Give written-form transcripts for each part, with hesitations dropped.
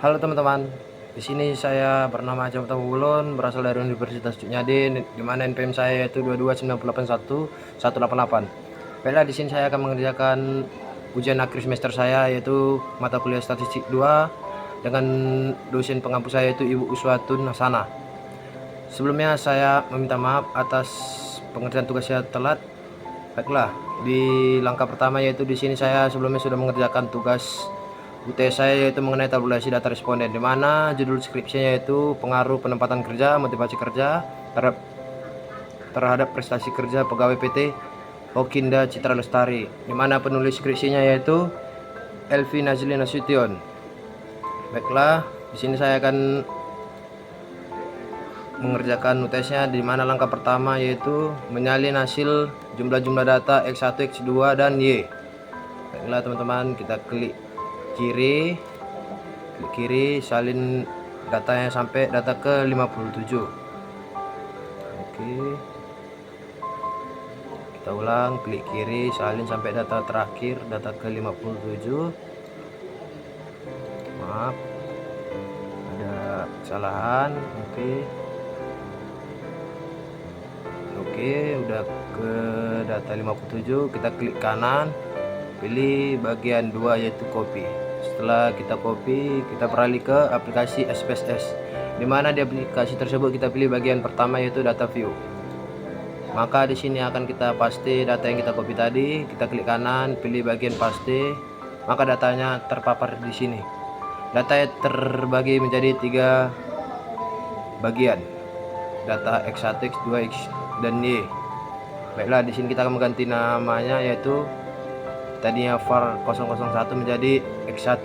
Halo teman-teman, di sini saya bernama Ajam Tambulun, berasal dari Universitas Cunyadin, di mana NPM saya yaitu 22981 Baiklah, di sini saya akan mengerjakan ujian akhir semester saya yaitu mata kuliah statistik 2 dengan dosen pengampu saya yaitu Ibu Uswatun Hasana. Sebelumnya saya meminta maaf atas pengerjaan tugas saya telat. Baiklah, di langkah pertama yaitu di sini saya sebelumnya sudah mengerjakan tugas UTS saya yaitu mengenai tabulasi data responden, di mana judul skripsinya yaitu pengaruh penempatan kerja, motivasi kerja terhadap prestasi kerja pegawai PT Okinda Citra Lestari, di mana penulis skripsinya yaitu Elvi Nazli Nasution. Baiklah, di sini saya akan mengerjakan UTS-nya, di mana langkah pertama yaitu menyalin hasil jumlah-jumlah data X1, X2 dan Y. Baiklah teman-teman, kita klik kiri, salin datanya sampai data ke 57. Oke, kita ulang, klik kiri, salin sampai data terakhir, data ke 57. Maaf, ada kesalahan. Oke, udah ke data 57. Kita klik kanan, pilih bagian 2 yaitu copy. Setelah kita copy, kita beralih ke aplikasi SPSS, di mana di aplikasi tersebut kita pilih bagian pertama yaitu data view. Maka di sini akan kita paste data yang kita copy tadi. Kita klik kanan, pilih bagian paste, maka datanya terpapar di sini. Data terbagi menjadi 3 bagian, data X1, X2, X dan Y. Baiklah, di sini kita akan mengganti namanya yaitu tadinya var 001 menjadi X1,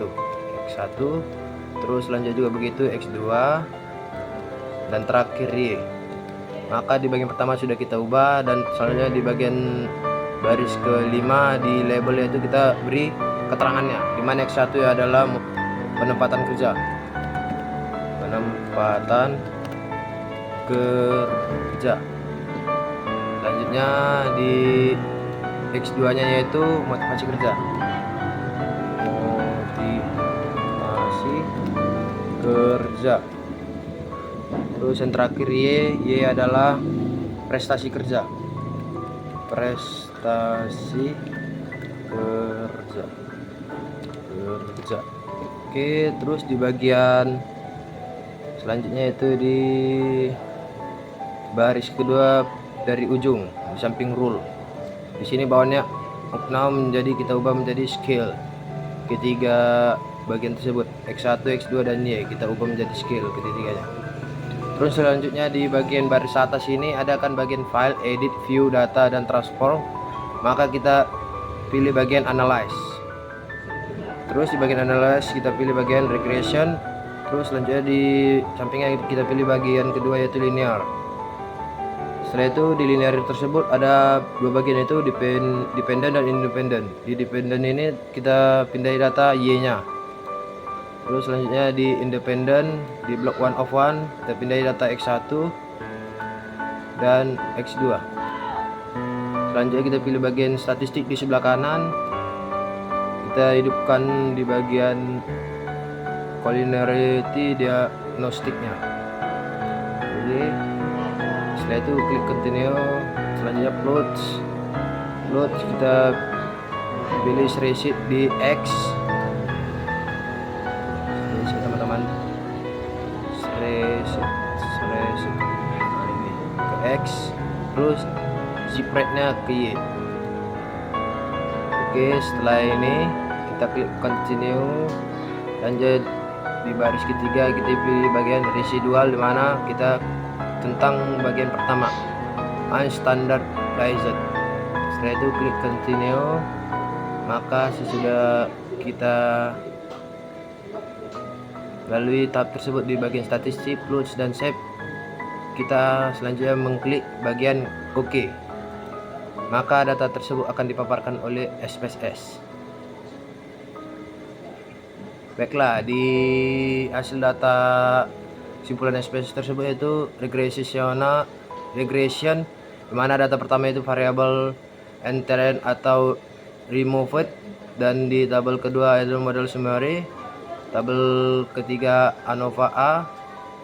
terus lanjut juga begitu X2 dan terakhir Y. Maka di bagian pertama sudah kita ubah, dan selanjutnya di bagian baris ke-5 di label yaitu kita beri keterangannya, di mana X1 adalah penempatan kerja, selanjutnya di X2 nya yaitu motivasi kerja, terus yang terakhir Y adalah prestasi kerja, Oke, terus di bagian selanjutnya itu di baris kedua dari ujung di samping rule. Di sini bawahnya oknum, menjadi kita ubah menjadi skill. Ketiga bagian tersebut X1, X2 dan Y kita ubah menjadi skill ketiganya. Terus selanjutnya di bagian baris atas ini ada kan bagian file, edit, view, data dan transform. Maka kita pilih bagian analyze. Terus di bagian analyze kita pilih bagian regression. Terus selanjutnya di sampingnya kita pilih bagian kedua yaitu linear. Setelah itu di linear tersebut ada 2 bagian yaitu dependent dan independent. Di dependent ini kita pindahi data Y-nya. Terus selanjutnya di independent di block 1 of 1 kita pindahi data X1 dan X2. Selanjutnya kita pilih bagian statistik di sebelah kanan. Kita hidupkan di bagian collinearity diagnostiknya. Oke. Setelah itu klik continue, selanjutnya plot kita pilih sheet di X, teman-teman, sheet ini ke X, terus zip rate-nya ke Y. Oke, setelah ini kita klik continue, lanjut di baris ketiga kita pilih bagian residual, di mana kita tentang bagian pertama unstandardized. Setelah itu klik continue, maka sesudah kita lalui tahap tersebut di bagian statistik, plus dan save, kita selanjutnya mengklik bagian OK. Maka data tersebut akan dipaparkan oleh SPSS. Baiklah, di hasil data simpulan SPSS tersebut yaitu regression, di mana data pertama itu variabel entered atau removed, dan di tabel kedua itu model summary, tabel ketiga ANOVA A,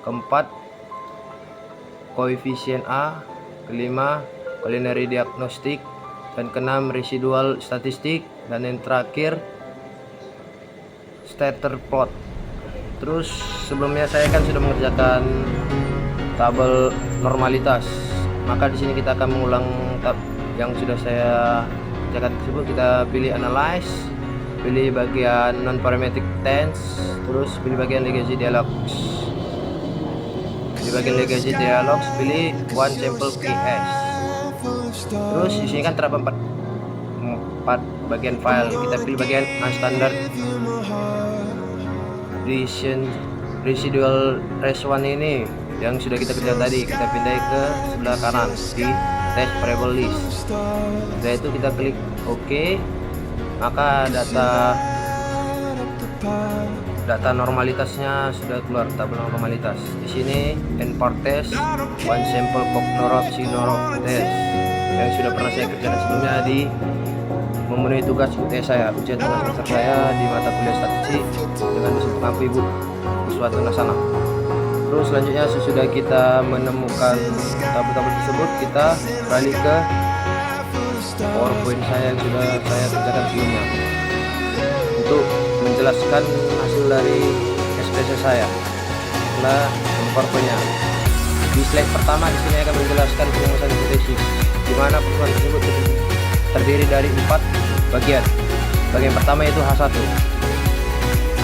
keempat koefisien A, kelima culinary diagnostik, dan keenam residual statistik, dan yang terakhir scatter plot. Terus sebelumnya saya kan sudah mengerjakan tabel normalitas, maka di sini kita akan mengulang tab yang sudah saya kerjakan tersebut. Kita pilih analyze, pilih bagian non parametric tense, terus pilih bagian legacy dialogues. Di bagian legacy dialogues pilih one sample PS. Terus di sini kan terdapat empat bagian file. Kita pilih bagian unstandard residual res1 ini yang sudah kita kerjakan tadi. Kita pindah ke sebelah kanan di test variable list. Setelah itu kita klik OK, maka data normalitasnya sudah keluar, tabel normalitas. Di sini n-part test, one sample cognorop sinorop test yang sudah pernah saya kerjakan sebelumnya di memenuhi tugas UTS saya, ujian tugas semester saya di mata kuliah statistik dengan dosen pengampu Ibu Uswatun Nasana. Terus selanjutnya sesudah kita menemukan tabel-tabel tersebut, kita beralih ke PowerPoint saya yang sudah saya kerjakan sebelumnya untuk menjelaskan hasil dari SPSS saya. Setelah PowerPoint-nya, di slide pertama di sini akan menjelaskan perumusan hipotesis, di mana perumusan tersebut terdiri dari 4 bagian. Bagian pertama yaitu H1.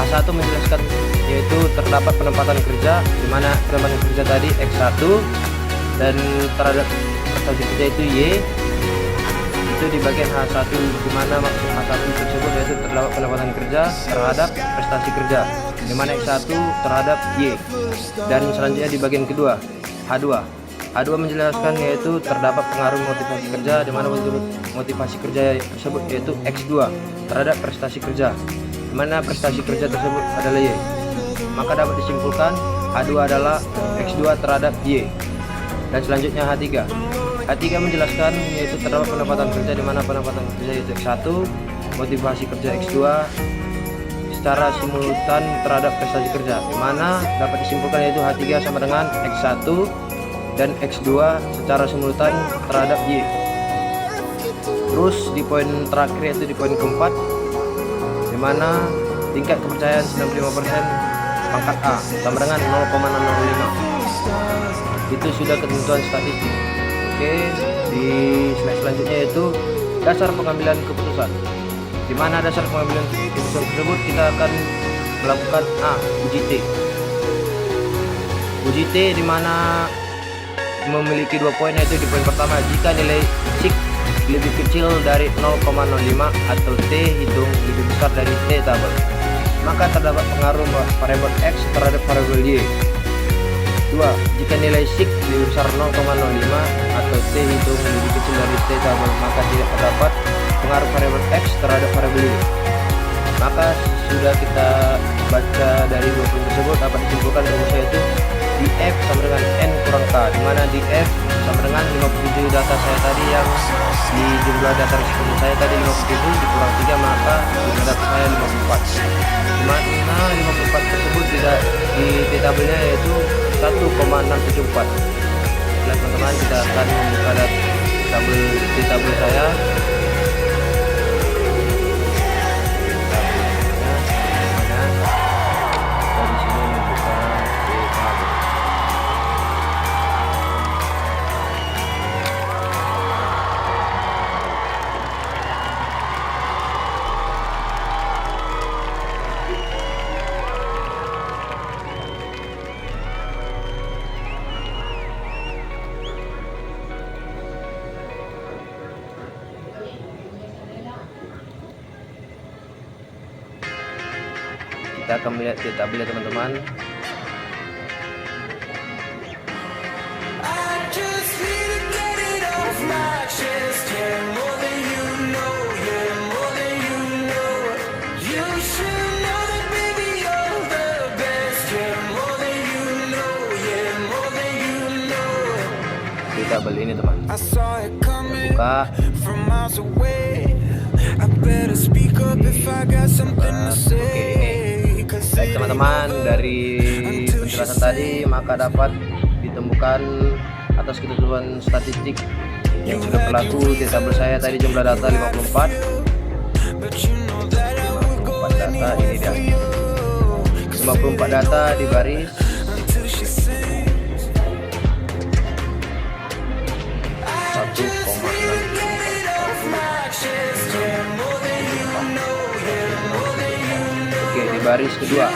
H1 menjelaskan yaitu terdapat penempatan kerja, di mana penempatan kerja tadi X1, dan terhadap prestasi kerja itu Y. Itu di bagian H1, di mana maksud H1 tersebut yaitu terdapat penempatan kerja terhadap prestasi kerja, di mana X1 terhadap Y. Dan selanjutnya di bagian kedua H2. H2 menjelaskan yaitu terdapat pengaruh motivasi kerja, di mana motivasi kerja tersebut yaitu X2 terhadap prestasi kerja, di mana prestasi kerja tersebut adalah Y. Maka dapat disimpulkan H2 adalah X2 terhadap Y. Dan selanjutnya H3. H3 menjelaskan yaitu terdapat penempatan kerja, di mana penempatan kerja yaitu X1, motivasi kerja X2 secara simultan terhadap prestasi kerja, di mana dapat disimpulkan yaitu H3 sama dengan X1 dan X2 secara simultan terhadap Y. Terus di poin terakhir yaitu di poin keempat, di mana tingkat kepercayaan 95% pangkat A sama dengan 0,005. Itu sudah ketentuan statistik. Oke, di slide selanjutnya yaitu dasar pengambilan keputusan, di mana dasar pengambilan keputusan tersebut kita akan melakukan uji T. Uji T di mana memiliki 2 poin, yaitu di poin pertama, jika nilai SIK lebih kecil dari 0,05 atau T hitung lebih besar dari T tabel, maka terdapat pengaruh variabel X terhadap variabel Y. 2. Jika nilai SIK lebih besar 0,05 atau T hitung lebih kecil dari T tabel, maka tidak terdapat pengaruh variabel X terhadap variabel Y. Maka sudah kita baca dari 2 poin tersebut, dapat disimpulkan rumusnya yaitu df sama dengan n kurang k, di mana df sama dengan 57 data saya tadi, yang di jumlah data responden saya tadi 57 dikurang 3, maka jumlah data saya 54, di mana 54 tersebut tidak di tabelnya yaitu 1,674. Nah teman-teman, kita akan membuka tabel saya. Kita akan melihat di tabel ya teman-teman. Di tabel ini teman, buka. Oke, ini teman-teman, dari penjelasan tadi maka dapat ditemukan atas ketentuan statistik yang sudah berlaku di tabel saya tadi jumlah data 54 data, ini dia 54 data di baris Oke, di baris kedua,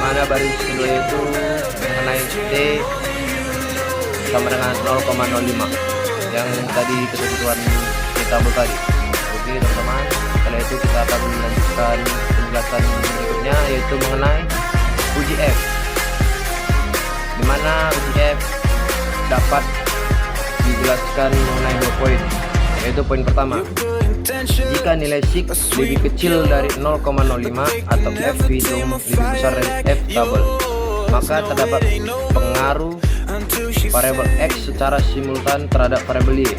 mana baris kedua itu mengenai T sama dengan 0,05 yang tadi ketentuan di tabel tadi. Oke teman-teman, setelah itu kita akan melanjutkan penjelasan berikutnya, yaitu mengenai uji F, dimana uji F dapat dijelaskan mengenai 2 poin, yaitu poin pertama, jika nilai sig lebih kecil dari 0,05 atau F hitung lebih besar dari F tabel, maka terdapat pengaruh variabel X secara simultan terhadap variabel Y.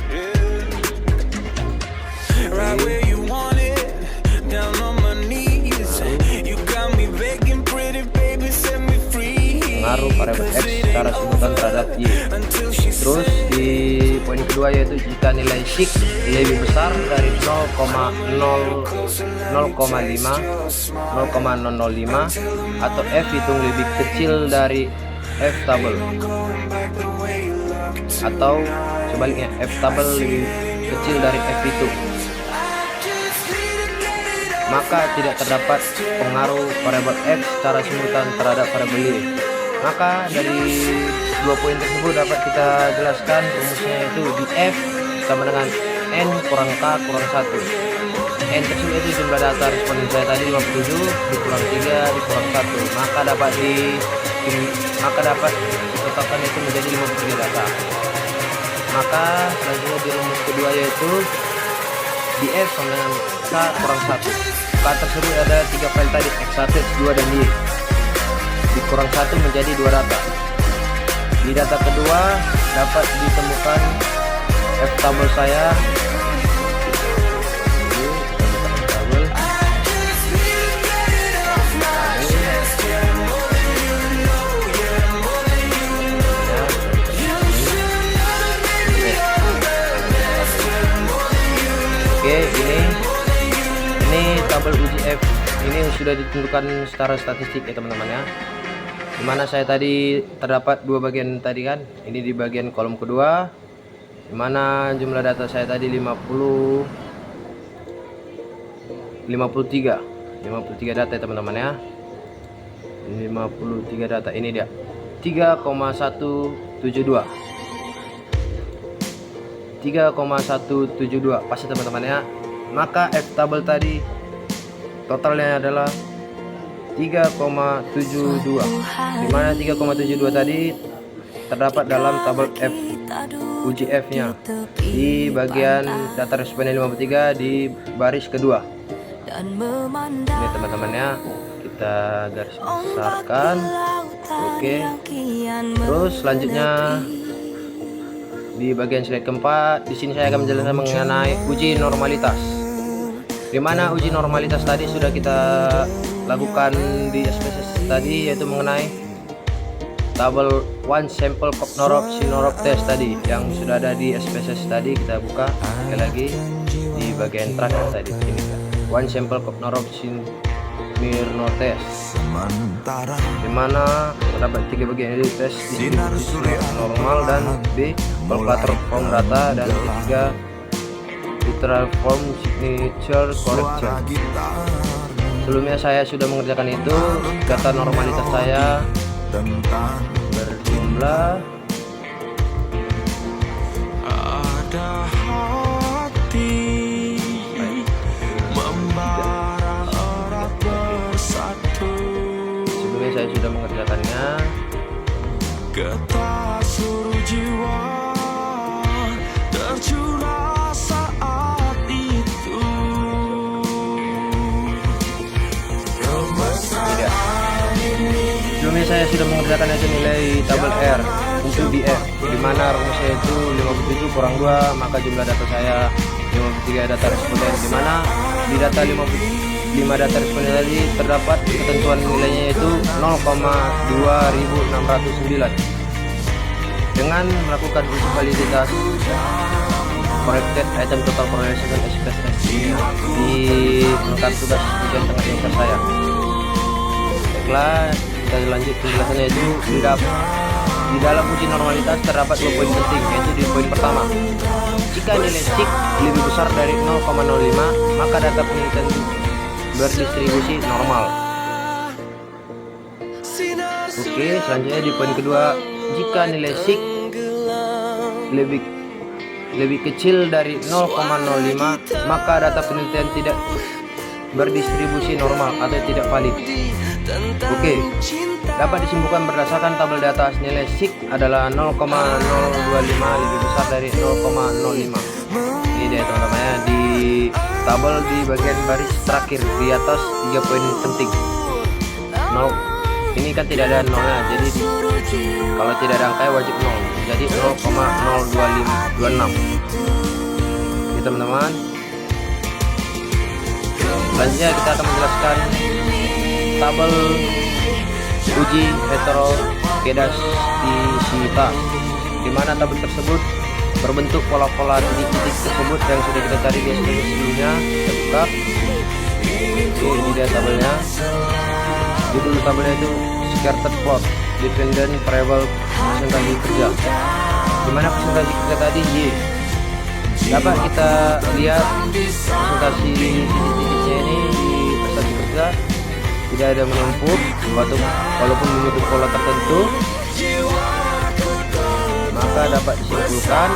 Pengaruh variabel X secara simultan terhadap Y. Terus di poin kedua, yaitu jika nilai sig lebih besar dari 0,005 atau F hitung lebih kecil dari F tabel, atau sebaliknya F tabel lebih kecil dari F hitung, maka tidak terdapat pengaruh variabel X secara simultan terhadap variabel Y. Maka dari 2 poin tersebut dapat kita jelaskan rumusnya, yaitu di F sama dengan N kurang K kurang 1. N tersebut itu jumlah data responden saya tadi 57 dikurang 3 dikurang 1, maka dapat ditetapkan itu menjadi 53 data. Maka selanjutnya di rumus kedua, yaitu di F sama dengan K kurang 1. K tersebut ada 3 file tadi, X1, X2 dan Y, dikurang 1 menjadi 2 data. Di data kedua dapat ditemukan F tabel saya. Oke, ini tabel uji F ini sudah ditentukan secara statistik ya teman-teman ya. Dimana saya tadi terdapat 2 bagian tadi kan. Ini di bagian kolom kedua, dimana jumlah data saya tadi 53 data ya teman-teman ya. 53 data, ini dia 3,172 pasti teman-teman ya. Maka F tabel tadi totalnya adalah 3,72, dimana 3,72 tadi terdapat dalam tabel F uji F nya di bagian data responden 53 di baris kedua. Ini teman-teman ya, kita garis besarkan. Oke, terus selanjutnya di bagian slide keempat, di sini saya akan menjelaskan mengenai uji normalitas. Dimana uji normalitas tadi sudah kita lakukan di SPSS tadi, yaitu mengenai tabel one sample Kopnorov Sinorov test tadi yang sudah ada di SPSS tadi. Kita buka sekali lagi di bagian terakhir tadi, ini one sample Kopnorov Smirnov test, dimana terdapat 3 bagian, yaitu tes normal dan B kalkulator form data dan ketiga literal form signature correction. Sebelumnya saya sudah mengerjakan itu. Data normalitas saya berjumlah sebelumnya saya sudah mengerjakannya. Getah seluruh jiwa tercurah saat itu. Sebelumnya saya sudah mengerjakan itu nilai tabel R untuk di F, dimana rumusnya itu 57 kurang 2, maka jumlah data saya 53 data responden, dimana di data 53 5 data responden tadi terdapat ketentuan nilainya yaitu 0,2609. Dengan melakukan uji validitas corrected item total correlation expression di lengkap tugas ujian tengah semester saya. Baiklah, kita lanjut penjelasannya, yaitu di dalam uji normalitas terdapat 2 poin penting, yaitu di poin pertama, jika nilai SIC lebih besar dari 0,05 maka data penelitian berdistribusi normal. Oke, selanjutnya di poin kedua, jika nilai SIC lebih kecil dari 0,05 maka data penelitian tidak berdistribusi normal atau tidak valid. Oke, dapat disimpulkan berdasarkan tabel di atas, nilai SIC adalah 0,025 lebih besar dari 0,05. Ini dia teman-teman ya, di tabel di bagian baris terakhir di atas 3 poin penting. 0, ini kan tidak ada nolnya, jadi kalau tidak ada angka wajib 0, jadi 0,026. Oke teman-teman, selanjutnya kita akan menjelaskan tabel uji heterokedastisitas, di mana tabel tersebut berbentuk pola-pola titik-titik tersebut yang sudah kita cari di sebelumnya. Kita buka. Ini dia tabelnya. Judul tabelnya itu scattered plot dependent variable presentasi kerja, di mana presentasi kerja tadi Y. Dapat kita lihat presentasi titik-titiknya ini di presentasi kerja tidak ada menumpuk, walaupun membentuk pola tertentu, maka dapat disimpulkan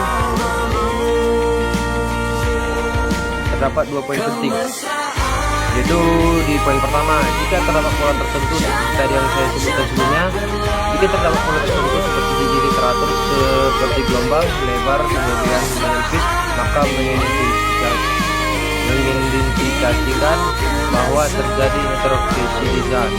terdapat 2 poin penting, yaitu di poin pertama, jika terdapat pola tertentu tadi yang saya sebutkan sebelumnya, jika terdapat pola tertentu seperti titik teratur seperti gelombang, lebar, kemudian menyempit, maka mengindikasikan bahwa terjadi heterokedastisitas.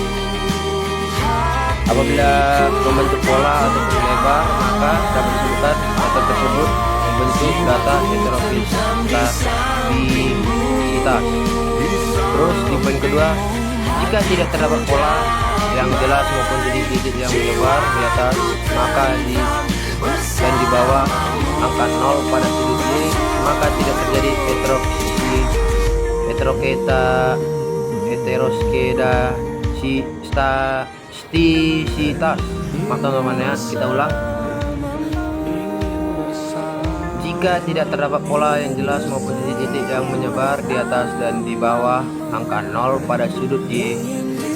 Apabila membentuk pola ataupun lebar, maka dapat disebutkan data tersebut membentuk data heterokedastisitas. Terus di poin kedua, jika tidak terdapat pola yang jelas maupun titik-titik yang menyebar di atas, maka dan di bawah angka 0 pada sudut Y, maka tidak terjadi heteroskedastisitas. Teman-teman ya, kita ulang. Jika tidak terdapat pola yang jelas maupun titik-titik yang menyebar di atas dan di bawah angka 0 pada sudut Y,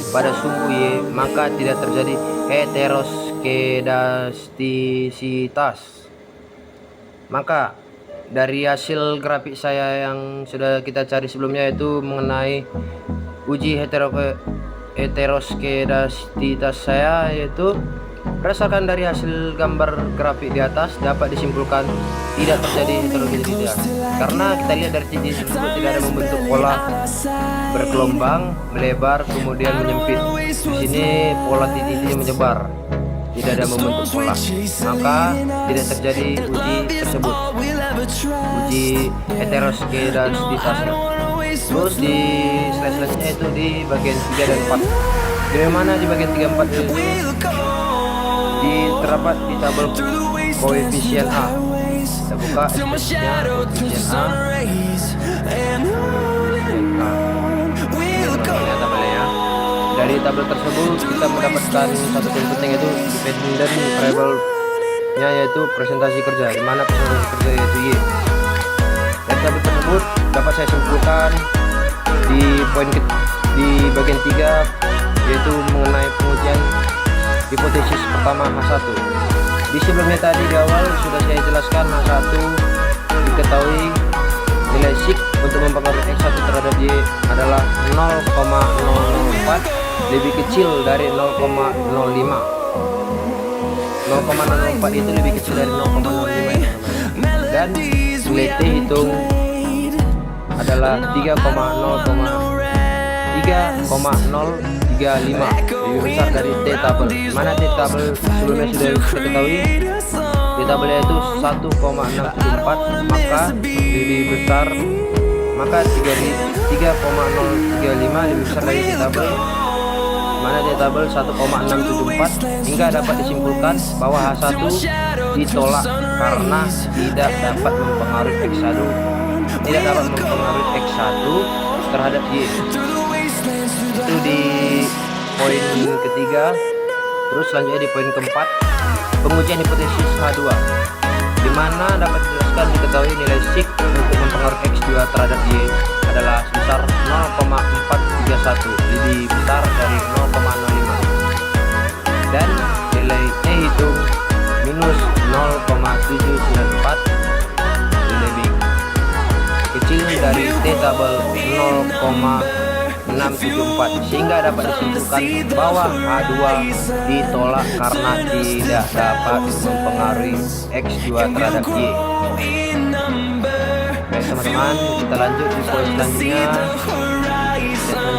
pada sumbu Y, maka tidak terjadi heteroskedastisitas. Maka dari hasil grafik saya yang sudah kita cari sebelumnya, yaitu mengenai uji heteroskedastisitas saya, yaitu berdasarkan dari hasil gambar grafik di atas dapat disimpulkan tidak terjadi heterogeneisitas, karena kita lihat dari titik tersebut tidak ada membentuk pola bergelombang, melebar, kemudian menyempit. Di sini pola titik-titiknya menyebar, tidak ada membentuk pola, maka tidak terjadi uji tersebut, uji heteroskedastisitasnya. Terus di slide selanjutnya itu di bagian 3 dan 4. Bagaimana di bagian 3 4 itu terdapat di tabel koefisien A. Kita buka ekspresinya koefisien A. Tabelnya. Dari tabel tersebut kita mendapatkan satu poin penting, yaitu dependent variable-nya, yaitu presentasi kerja, di mana presentasi kerja yaitu Y. Dari tabel tersebut dapat saya simpulkan di bagian 3, yaitu mengenai pengujian hipotesis pertama H1. Di sebelumnya tadi di awal sudah saya jelaskan H1 diketahui nilai SIC untuk mempengaruhi X1 terhadap Y adalah 0,004 lebih kecil dari 0,05. 0,004 itu lebih kecil dari 0,05 dan nilai T hitung adalah 3,035 lebih besar dari T tabel. Mana T tabel sebelumnya sudah kita ketahui, T tabelnya itu 1,674, maka lebih besar, maka 3,035 lebih besar dari T-table, mana T-table 1,674, hingga dapat disimpulkan bahwa H1 ditolak karena tidak dapat mempengaruhi X1 terhadap Y. Itu di poin ketiga. Terus selanjutnya di poin keempat, pengujian hipotesis H2, di mana dapat dijelaskan diketahui nilai sig untuk mempengaruhi X2 terhadap Y adalah sebesar 0,431, lebih besar dari 0,05, dan nilai T hitung minus 0,794, lebih kecil dari T-table 0,674, sehingga dapat disimpulkan bahwa H2 ditolak karena tidak dapat mempengaruhi X2 terhadap Y. Baik teman-teman, kita lanjut di poin selanjutnya,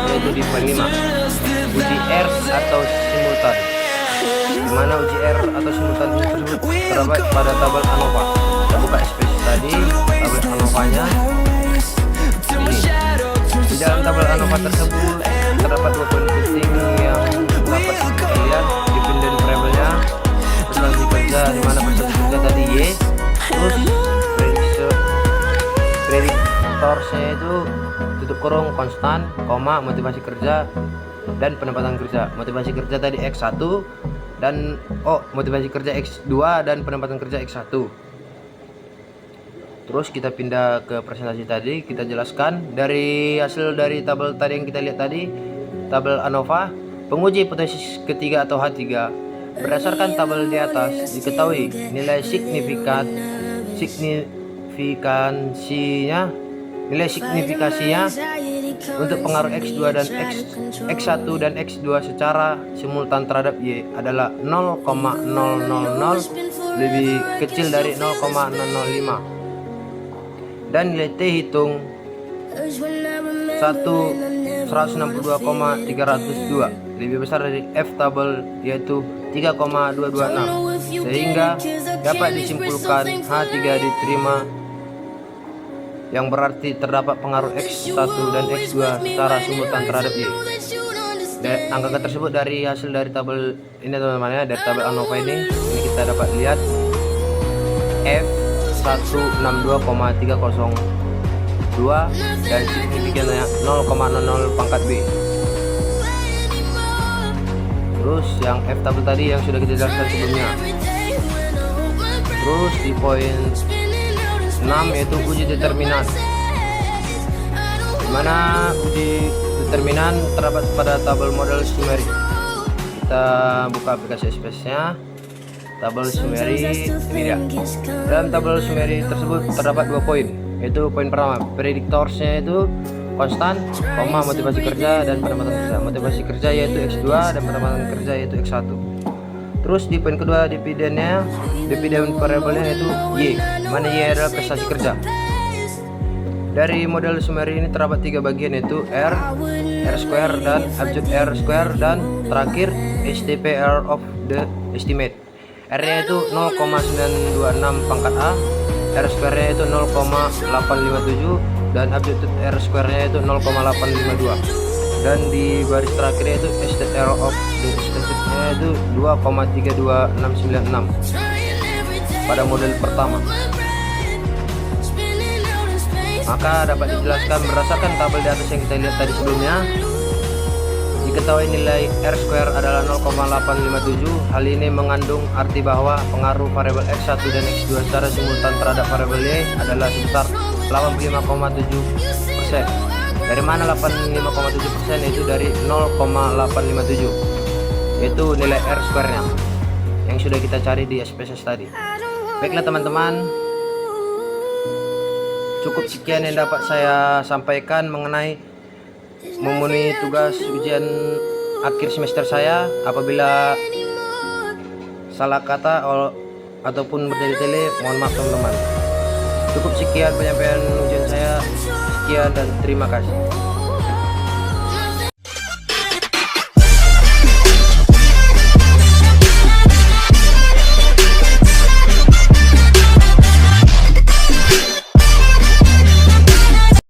yaitu di poin 5, uji R atau simultan, di mana uji R atau simultan tersebut terdapat pada tabel ANOVA. Kita buka ekspresi tadi, tabel ANOVA-nya ini. Di dalam tabel ANOVA tersebut terdapat 2 poin penting yang dapat kita lihat. Dependent variable-nya, persentase kerja, di mana persentase kerja tadi Y, terus prediktornya itu tutup kurung konstan, koma, motivasi kerja dan penempatan kerja. Motivasi kerja tadi X1 dan motivasi kerja X2 dan penempatan kerja X1. Terus kita pindah ke presentasi tadi, kita jelaskan dari hasil dari tabel tadi yang kita lihat tadi, tabel ANOVA, penguji hipotesis ketiga atau H3. Berdasarkan tabel di atas diketahui nilai signifikasinya untuk pengaruh X2 dan X1 dan X2 secara simultan terhadap Y adalah 0,000, lebih kecil dari 0,005, dan nilai T hitung 162,302, lebih besar dari F tabel yaitu 3,226, sehingga dapat disimpulkan H3 diterima, yang berarti terdapat pengaruh X1 dan X2 secara simultan terhadap Y. Angka tersebut dari hasil dari tabel ini teman-teman ya, dari tabel ANOVA ini kita dapat lihat F 162,302 dan signifikannya 0,00 pangkat B. Terus yang F tabel tadi yang sudah kita jelaskan sebelumnya. Terus di poin 6 yaitu uji determinan, dimana uji determinan terdapat pada tabel model summary. Kita buka aplikasi SPS-nya, tabel summary ini dia. Dalam tabel summary tersebut terdapat 2 poin, yaitu poin pertama, prediktornya itu konstan, koma, motivasi kerja dan penempatan kerja. Motivasi kerja yaitu X2 dan penempatan kerja yaitu X1. Terus di poin kedua, dependent variable-nya yaitu Y, mana Y adalah prestasi kerja. Dari model summary ini terdapat 3 bagian, yaitu R square dan absolute R square, dan terakhir STP error of the estimate. R-nya itu 0,926 pangkat A, R square-nya itu 0,857 dan absolute R square-nya itu 0,852. Dan di baris terakhirnya itu estimate error of the estimate-nya itu 2,32696 pada model pertama. Maka dapat dijelaskan berdasarkan tabel di atas yang kita lihat tadi sebelumnya, diketahui nilai R square adalah 0,857. Hal ini mengandung arti bahwa pengaruh variabel X1 dan X2 secara simultan terhadap variabel Y adalah sebesar 85,7%. Dari mana 85,7%? Itu dari 0,857, yaitu nilai R square-nya yang sudah kita cari di SPSS tadi. Baiklah teman-teman, cukup sekian yang dapat saya sampaikan mengenai memenuhi tugas ujian akhir semester saya. Apabila salah kata ataupun bertele-tele, mohon maaf teman-teman. Cukup sekian penyampaian ujian saya. Sekian dan terima kasih.